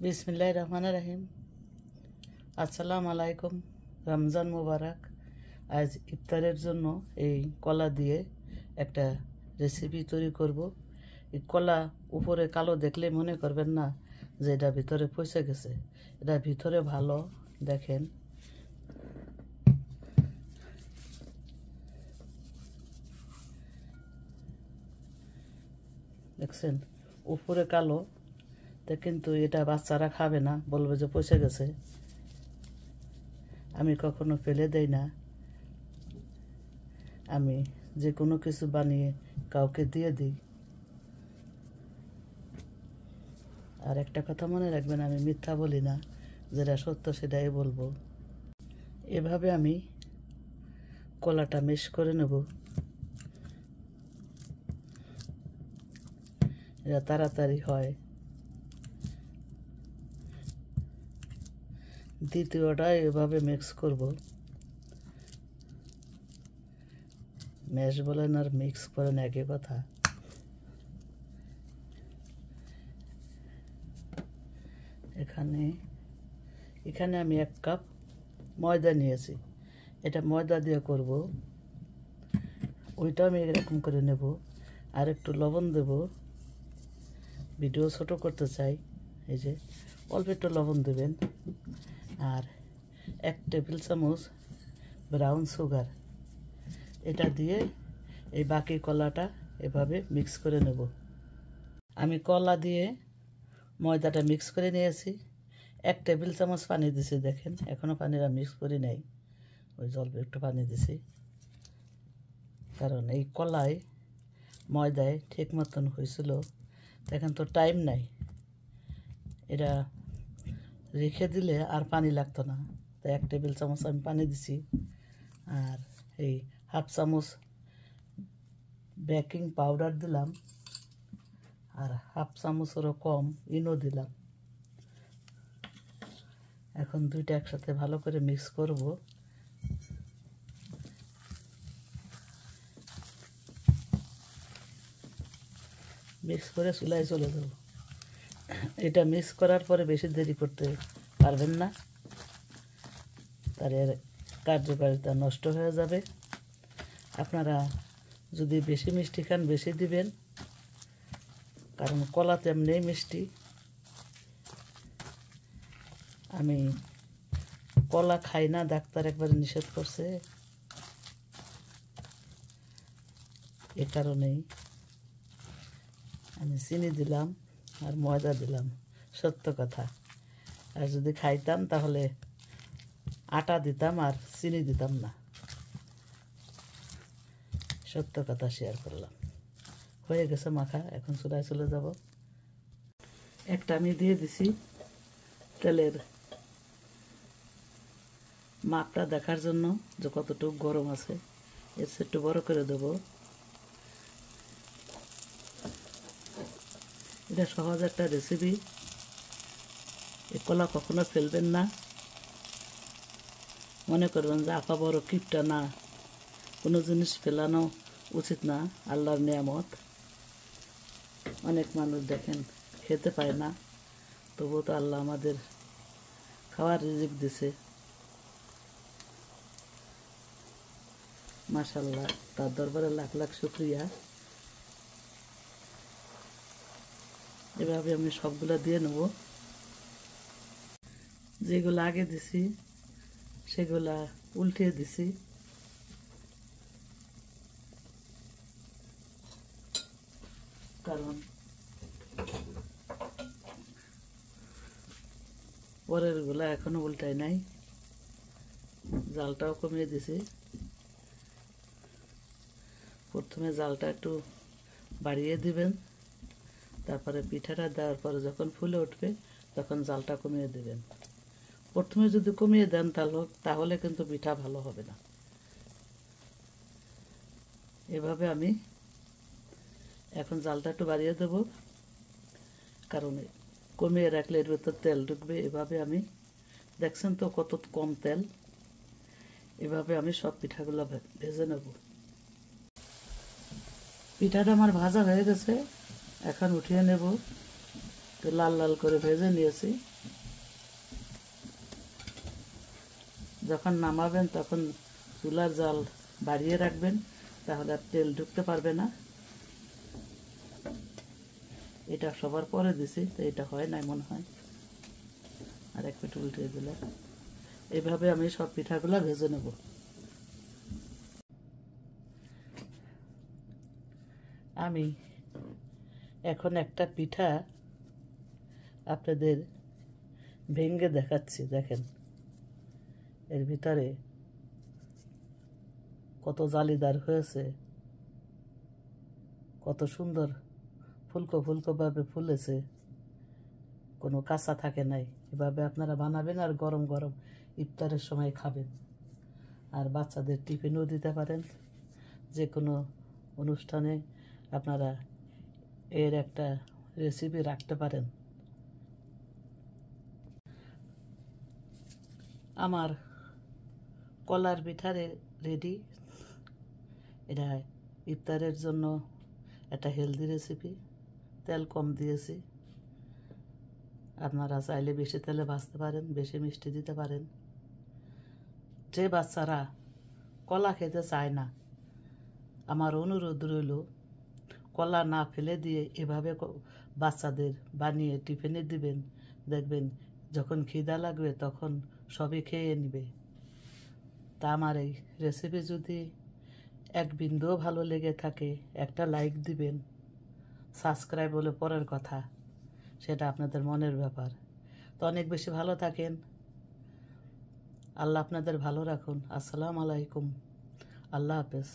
বিসমিল্লাহির রহমানির রহিম। আসসালামু আলাইকুম। রমজান মুবারক। আজ ইফতারের জন্য এই কলা দিয়ে একটা রেসিপি তৈরি করব। এই কলা উপরে কালো দেখলে মনে করবেন না যে এটা ভিতরে পচে গেছে, এটা ভিতরে ভালো। দেখেন, দেখছেন উপরে কালো, তা কিন্তু এটা বাচ্চারা খাবে না, বলবে যে পচে গেছে। আমি কখনো ফেলে দেই না, আমি যে কোনো কিছু বানিয়ে কাউকে দিয়ে দিই। আর একটা কথা মনে রাখবেন, আমি মিথ্যা বলি না, যেটা সত্য সেটাই বলবো। এভাবে আমি কলাটা মেশ করে নেব, এটা তাড়াতাড়ি হয়। দ্বিতীয়টা এভাবে মিক্স করব। ম্যাশ বলেন আর মিক্স করেন একই কথা। এখানে আমি 1 কাপ ময়দা নিয়েছি, এটা ময়দা দিয়ে করব। ওইটা আমি এরকম করে নেব, আর একটু লবণ দেব। ভিডিও ছোট করতে চাই, এই যে অল্প একটু লবণ দেবেন। আর 1 টেবিল চামচ ব্রাউন সুগার, এটা দিয়ে এই বাকি কলাটা এভাবে মিক্স করে নেব। আমি কলা দিয়ে ময়দাটা মিক্স করে নিয়েছি। 1 টেবিল চামচ পানি দিছি, দেখেন এখনও পানিটা মিক্স করি নাই, ওই অল্প একটু পানি দিছি। কারণ এই কলায় ময়দায় ঠিক মতন হয়েছিল, এখন তো টাইম নাই, এটা রেখে দিলে আর পানি লাগতো না। তাই 1 টেবিল চামচ আমি পানি দিছি। আর এই হাফ চামচ বেকিং পাউডার দিলাম, আর হাফ চামচেরও কম ইনো দিলাম। এখন দুইটা একসাথে ভালো করে মিক্স করব। মিক্স করে চুলায় চলে যাব। এটা মিক্স করার পরে বেশি দেরি করতে পারবেন না, তার এর কার্যকারিতা নষ্ট হয়ে যাবে। আপনারা যদি বেশি মিষ্টি খান বেশি দিবেন, কারণ কলাতে এমনি মিষ্টি। আমি কলা খাই না, ডাক্তার একবার নিষেধ করছে, এ কারণেই আমি চিনি দিলাম আর ময়দা দিলাম, সত্য কথা। আর যদি খাইতাম তাহলে আটা দিতাম আর চিনি দিতাম না, সত্য কথা শেয়ার করলাম। হয়ে গেছে মাখা, এখন চুলায় চলে যাব। একটা আমি দিয়ে দিছি, তেলের মাপটা দেখার জন্য যে কতটুকু গরম আছে, এর একটু বড় করে দেব। এটা সহজ একটা রেসিপি, এই কলা কখনো ফেলবেন না। মনে করবেন যে আপা বড় কিপটা, না, কোনো জিনিস ফেলানো উচিত না, আল্লাহর নিয়ামত। অনেক মানুষ দেখেন খেতে পায় না, তবুও তো আল্লাহ আমাদের খাওয়ার রিজিক দিছে, মাশাআল্লাহ, তার দরবারে লাখ লাখ শুকরিয়া। এভাবে আমি সবগুলো দিয়ে নেব। যেগুলো আগে দিছি সেগুলা উল্টিয়ে দিছি, কারণ পরের গুলা এখনো উল্টাই নাই। জালটাও কমিয়ে দিছি। প্রথমে জালটা একটু বাড়িয়ে দিবেন, তারপরে পিঠাটা দেওয়ার পরে যখন ফুলে উঠবে তখন জালটা কমিয়ে দিবেন। প্রথমে যদি কমিয়ে দেন তাহলে কিন্তু পিঠা ভালো হবে না। এভাবে আমি এখন জালটা একটু বাড়িয়ে দেব, কারণ কমিয়ে রাখলে এর ভেতর তেল ঢুকবে। এভাবে আমি, দেখছেন তো কত কম তেল। এভাবে আমি সব পিঠাগুলো ভেজে নেব। পিঠাটা আমার ভাজা হয়ে গেছে, এখন উঠিয়ে নেব। তো লাল লাল করে ভেজে নিয়েছি। যখন নামাবেন তখন চুলার জাল বাড়িয়ে রাখবেন, তাহলে আর তেল ঢুকতে পারবে না। এটা সবার পরে দিছি, তো এটা হয় নাই মনে হয়, আর এক পিঠ উল্টে দিলে। এইভাবে আমি সব পিঠাগুলো ভেজে নেব। আমি এখন একটা পিঠা আপনাদের ভেঙে দেখাচ্ছি। দেখেন এর ভিতরে কত জালিদার হয়েছে, কত সুন্দর ফুলকো ফুলকোভাবে ফুলেছে, কোনো কাঁচা থাকে নাই। এভাবে আপনারা বানাবেন আর গরম গরম ইফতারের সময় খাবেন, আর বাচ্চাদের টিফিনও দিতে পারেন। যে কোনো অনুষ্ঠানে আপনারা এর একটা রেসিপি রাখতে পারেন। আমার কলার পিঠা রেডি। এটা ইফতারের জন্য একটা হেলদি রেসিপি। তেল কম দিয়েছি, আপনারা চাইলে বেশি তেলে ভাজতে পারেন, বেশি মিষ্টি দিতে পারেন। যে বাচ্চারা কলা খেতে চায় না, আমার অনুরোধ রইল কলা না ফেলে দিয়ে এভাবে বাচ্চাদের বানিয়ে টিফিনে দিবেন। দেখবেন যখন খিদা লাগবে তখন সবই খেয়ে নেবে। তা আমার এই রেসিপি যদি এক বিন্দুও ভালো লেগে থাকে, একটা লাইক দিবেন। সাবস্ক্রাইব হলে পরের কথা, সেটা আপনাদের মনের ব্যাপার। তো অনেক বেশি ভালো থাকেন, আল্লাহ আপনাদের ভালো রাখুন। আসসালামু আলাইকুম, আল্লাহ হাফেজ।